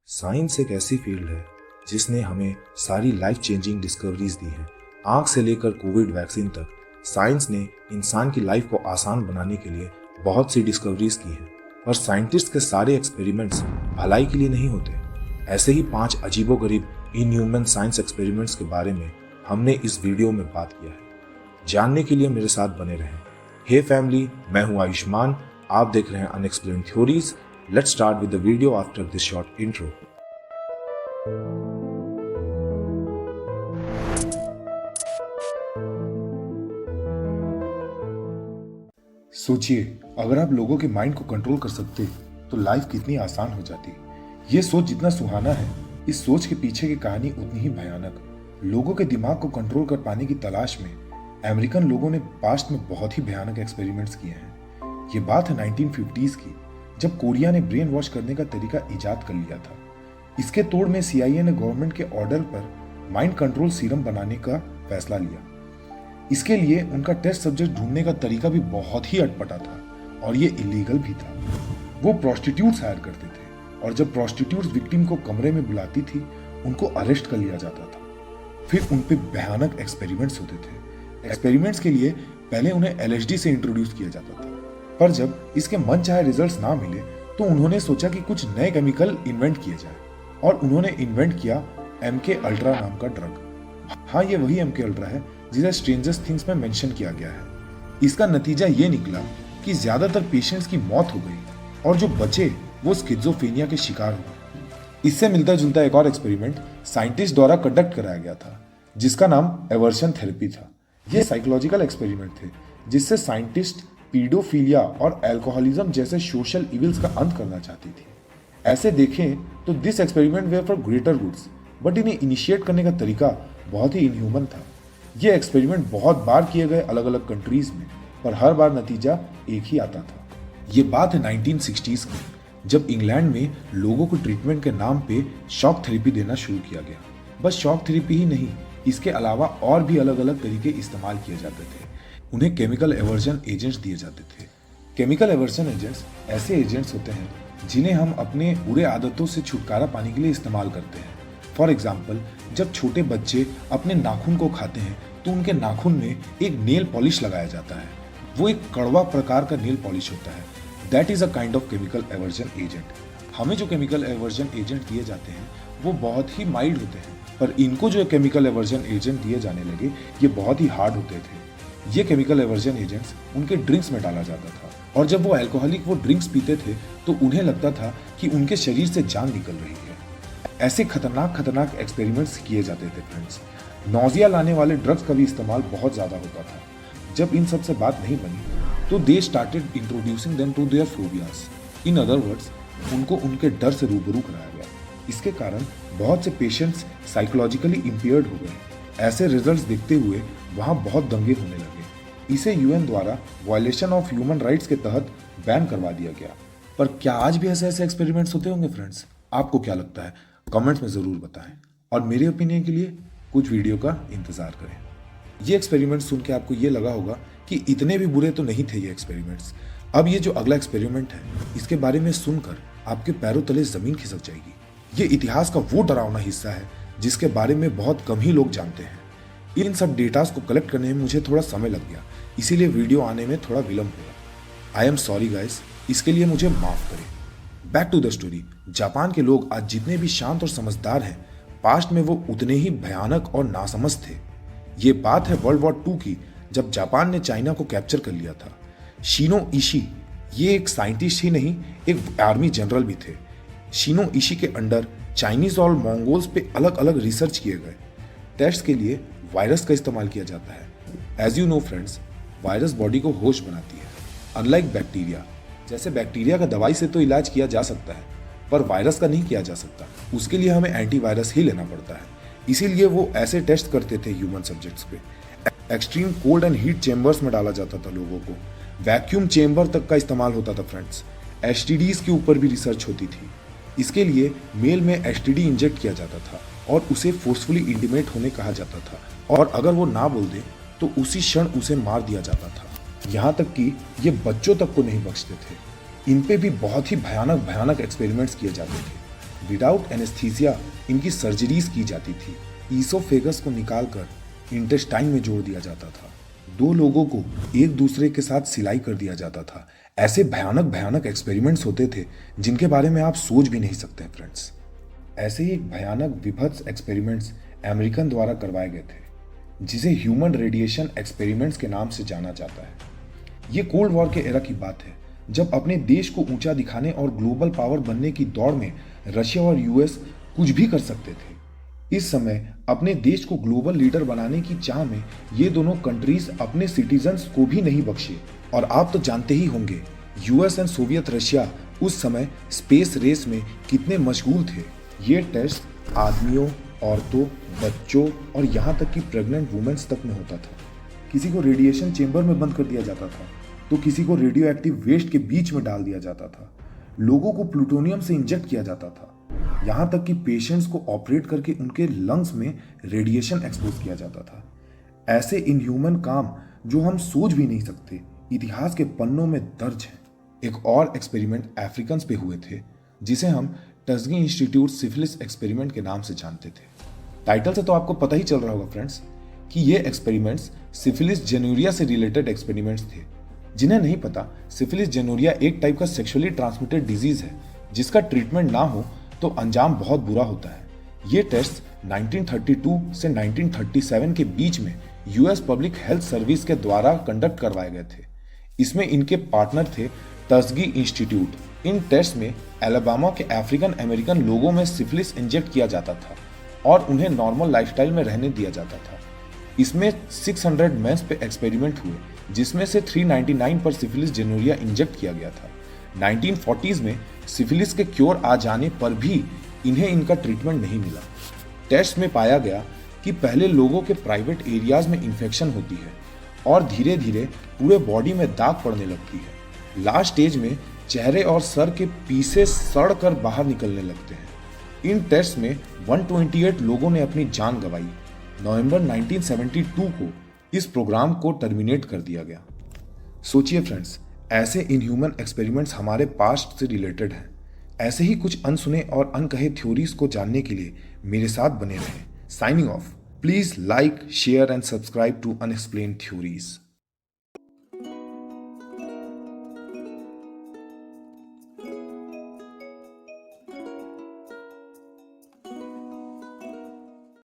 Science एक ऐसी field है जिसने हमें सारी लाइफ चेंजिंग डिस्कवरीज दी हैं। आँख से लेकर कोविड वैक्सीन तक साइंस ने इंसान की लाइफ को आसान बनाने के लिए बहुत सी डिस्कवरीज की हैं। पर साइंटिस्ट के सारे एक्सपेरिमेंट्स भलाई के लिए नहीं होते। ऐसे ही 5 अजीबोगरीब इनह्यूमन साइंस एक्सपेरिमेंट्स के बारे में हमने इस वीडियो में बात किया है। जानने के लिए मेरे साथ बने रहें। हे फैमिली, मैं हूं आयुष्मान, आप देख रहे हैं unexplained theories. Let's start with the video after this short intro. सोचिए, अगर आप लोगों के माइंड को कंट्रोल कर सकते तो लाइफ कितनी आसान हो जाती। ये सोच जितना सुहाना है, इस सोच के पीछे की कहानी उतनी ही भयानक। लोगों के दिमाग को कंट्रोल कर पाने की तलाश में अमेरिकन लोगों ने पास्ट में बहुत ही भयानक एक्सपेरिमेंट्स किए हैं। ये बात है 1950s की, जब कोरिया ने ब्रेन वॉश करने का तरीका इजाद कर लिया था। इसके तोड़ में CIA ने गवर्नमेंट के ऑर्डर पर माइंड कंट्रोल सीरम बनाने का फैसला लिया। इसके लिए उनका टेस्ट सब्जेक्ट ढूंढने का तरीका भी बहुत ही अटपटा था और ये इलीगल भी था। वो प्रोस्टिट्यूट्स हायर करते थे और जब प्रोस्टिट्यूट्स विक्टिम को कमरे में बुलाती थी, उनको अरेस्ट कर लिया जाता था। फिर उन पे भयानक एक्सपेरिमेंट्स होते थे। एक्सपेरिमेंट्स के लिए पहले उन्हें LSD से इंट्रोड्यूस किया जाता था, पर जब इसके मनचाहे रिजल्ट्स ना मिले तो उन्होंने सोचा कि कुछ नए केमिकल इन्वेंट किए जाए और उन्होंने इन्वेंट किया MK अल्ट्रा नाम का ड्रग। हाँ, ये वही MK अल्ट्रा है जिसे स्ट्रेंजर थिंग्स में मेंशन किया गया है। इसका नतीजा ये निकला कि ज्यादातर पेशेंट्स की मौत हो गई और जो बचे वो स्किज़ोफ्रेनिया के शिकार हुए। इससे मिलता जुलता एक और एक्सपेरिमेंट साइंटिस्ट द्वारा कंडक्ट कराया गया था, जिसका नाम एवर्शन थेरेपी था। ये साइकोलॉजिकल एक्सपेरिमेंट थे जिससे साइंटिस्ट पीडोफिलिया और अल्कोहलिज्म जैसे सोशल इविल्स का अंत करना चाहती थी। ऐसे देखें तो this experiment way for greater goods, but इन्हें इनिशिएट करने का तरीका बहुत ही इनह्यूमन था। ये एक्सपेरिमेंट बहुत बार किए गए अलग अलग कंट्रीज में, पर हर बार नतीजा एक ही आता था। ये बात है 1960s की, जब इंग्लैंड में लोगों को ट्रीटमेंट के नाम पे शॉक थेरेपी देना शुरू किया गया। बस शॉक थेरेपी ही नहीं, इसके अलावा और भी अलग अलग तरीके इस्तेमाल किए जाते थे। उन्हें केमिकल एवर्जन एजेंट्स दिए जाते थे। केमिकल एवर्जन एजेंट्स ऐसे एजेंट्स होते हैं जिन्हें हम अपने बुरे आदतों से छुटकारा पाने के लिए इस्तेमाल करते हैं। फॉर एग्जाम्पल, जब छोटे बच्चे अपने नाखून को खाते हैं तो उनके नाखून में एक नेल पॉलिश लगाया जाता है। वो एक कड़वा प्रकार का नेल पॉलिश होता है। That is a kind of chemical aversion agent. हमें जो केमिकल एवर्जन एजेंट दिए जाते हैं वो बहुत ही माइल्ड होते हैं, पर इनको जो केमिकल एवर्जन एजेंट दिए जाने लगे ये बहुत ही हार्ड होते थे। ये केमिकल एवर्जन एजेंट्स उनके ड्रिंक्स में डाला जाता था और जब वो अल्कोहलिक वो ड्रिंक्स पीते थे तो उन्हें लगता था कि उनके शरीर से जान निकल रही है। ऐसे खतरनाक एक्सपेरिमेंट्स किए जाते थे फ्रेंड्स। नौजिया लाने वाले ड्रग्स का भी इस्तेमाल बहुत ज़्यादा होता था। जब इन सब से बात नहीं बनी तो they started introducing them to their phobias. In other words, उनको उनके डर से रूबरू कराया गया। इसके कारण बहुत से पेशेंट्स साइकोलॉजिकली इम्पेयर्ड हो गए। ऐसे रिजल्ट्स देखते हुए वहाँ बहुत दंगे होने लगे। इसे UN द्वारा वायलेशन ऑफ ह्यूमन राइट्स के तहत बैन करवा दिया गया। पर क्या आज भी ऐसे एक्सपेरिमेंट्स होते होंगे फ्रेंड्स? आपको क्या लगता है? कमेंट्स में ज़रूर बताएं और मेरे ओपिनियन के लिए कुछ वीडियो का इंतज़ार करें। ये एक्सपेरिमेंट सुन के आपको ये लगा होगा कि इतने भी बुरे तो नहीं थे ये एक्सपेरिमेंट्स। अब ये जो अगला एक्सपेरिमेंट है, इसके बारे में सुनकर आपके पैरों तले ज़मीन खिसक जाएगी। ये इतिहास का वो डरावना हिस्सा है जिसके बारे में बहुत कम ही लोग जानते हैं। इन सब डेटास को कलेक्ट करने में मुझे थोड़ा समय लग गया, इसीलिए वीडियो आने में थोड़ा विलम्ब हुआ। आई एम सॉरी गाइस, इसके लिए मुझे माफ़ करें। Back to the story. Japan के लोग आज जितने भी शांत और समझदार हैं, पास्ट में वो उतने ही भयानक और नासमझ थे। ये बात है वर्ल्ड वॉर 2 की, जब जापान ने चाइना को कैप्चर कर लिया था। शिनो इशी ये एक साइंटिस्ट ही नहीं, एक आर्मी जनरल भी थे। शिनो इशी के अंडर चाइनीज और मंगोल्स पे अलग अलग रिसर्च किए गए। टेस्ट के लिए वायरस का इस्तेमाल किया जाता है। As you know friends, virus body को होश बनाती है। अनलाइक बैक्टीरिया, जैसे बैक्टीरिया का दवाई से तो इलाज किया जा सकता है, पर वायरस का नहीं किया जा सकता। उसके लिए हमें एंटीवायरस ही लेना पड़ता है। इसीलिए वो ऐसे टेस्ट करते थे ह्यूमन सब्जेक्ट्स पे। Extreme cold and heat chambers में डाला जाता था लोगों को। वैक्यूम चेम्बर तक का इस्तेमाल होता था फ्रेंड्स। STDs के ऊपर भी रिसर्च होती थी। इसके लिए मेल में STD इंजेक्ट किया जाता था और उसे फोर्सफुली इंटीमेट होने कहा जाता था, और अगर वो ना बोल दे तो उसी क्षण उसे मार दिया जाता था। यहाँ तक कि ये बच्चों तक को नहीं बख्शते थे। इन पे भी बहुत ही भयानक एक्सपेरिमेंट्स किए जाते थे। विदाउट एनेस्थीसिया इनकी सर्जरीज की जाती थी। ईसोफेगस को निकालकर इंटेस्टाइन में जोड़ दिया जाता था। 2 लोगों को एक दूसरे के साथ सिलाई कर दिया जाता था। ऐसे भयानक भयानक एक्सपेरिमेंट्स होते थे जिनके बारे में आप सोच भी नहीं सकते फ्रेंड्स। ऐसे ही एक भयानक विभत्स एक्सपेरिमेंट्स अमेरिकन द्वारा करवाए गए थे, जिसे ह्यूमन रेडिएशन एक्सपेरिमेंट्स के नाम से जाना जाता है। ये कोल्ड वॉर के एरा की बात है, जब अपने देश को ऊंचा दिखाने और ग्लोबल पावर बनने की दौड़ में रशिया और यूएस कुछ भी कर सकते थे। इस समय अपने देश को ग्लोबल लीडर बनाने की चाह में ये दोनों कंट्रीज अपने सिटीजन्स को भी नहीं बख्शे। और आप तो जानते ही होंगे यूएस एंड सोवियत रशिया उस समय स्पेस रेस में कितने मशगूल थे। ये टेस्ट आदमियों, औरतों, बच्चों और यहाँ तक कि प्रेग्नेंट वुमेन्स तक में होता था। किसी को रेडिएशन चेंबर में बंद कर दिया जाता था, तो किसी को रेडियो एक्टिव वेस्ट के बीच में डाल दिया जाता था। लोगों को प्लूटोनियम से इंजेक्ट किया जाता था। यहाँ तक कि पेशेंट्स को ऑपरेट करके उनके लंग्स में रेडिएशन एक्सपोज किया जाता था। ऐसे इनह्यूमन काम जो हम सोच भी नहीं सकते, इतिहास के पन्नों में दर्ज है। एक और एक्सपेरिमेंट अफ्रीकन्स पे हुए थे, जिसे हम टस्गी इंस्टीट्यूट सिफिलिस एक्सपेरिमेंट के नाम से जानते थे। टाइटल से तो आपको पता ही चल रहा होगा फ्रेंड्स कि ये एक्सपेरिमेंट्स सिफिलिस जेनूरिया से रिलेटेड एक्सपेरिमेंट्स थे। जिन्हें नहीं पता, सिफिलिस जेनूरिया एक टाइप का सेक्सुअली ट्रांसमिटेड डिजीज है, जिसका ट्रीटमेंट ना हो तो अंजाम बहुत बुरा होता है। ये टेस्ट 1932 से 1937 के बीच में यूएस पब्लिक हेल्थ सर्विस के द्वारा कंडक्ट करवाए गए थे। इसमें इनके पार्टनर थे टस्गी इंस्टीट्यूट। इन टेस्ट में एलाबामा के अफ्रीकन अमेरिकन लोगों में सिफिलिस इंजेक्ट किया जाता था और उन्हें नॉर्मल लाइफस्टाइल में रहने दिया जाता था। इसमें 600 मेंस पे एक्सपेरिमेंट हुए, जिसमें से 399 पर सिफिलिस जेनूरिया इंजेक्ट किया गया था। 1940s में सिफिलिस के क्योर आ जाने पर भी इन्हें इनका ट्रीटमेंट नहीं मिला। टेस्ट में पाया गया कि पहले लोगों के प्राइवेट एरियाज में इन्फेक्शन होती है और धीरे धीरे पूरे बॉडी में दाग पड़ने लगती है। लास्ट स्टेज में चेहरे और सर के पीसे सड़ कर बाहर निकलने लगते हैं। इन टेस्ट में 128 लोगों ने अपनी जान गंवाई। नवंबर 1972 को इस प्रोग्राम को टर्मिनेट कर दिया गया। सोचिए फ्रेंड्स, ऐसे इनह्यूमन एक्सपेरिमेंट्स हमारे पास्ट से रिलेटेड हैं। ऐसे ही कुछ अनसुने और अनकहे थ्योरीज को जानने के लिए मेरे साथ बने रहें। Signing off. Please like, share and subscribe to unexplained theories.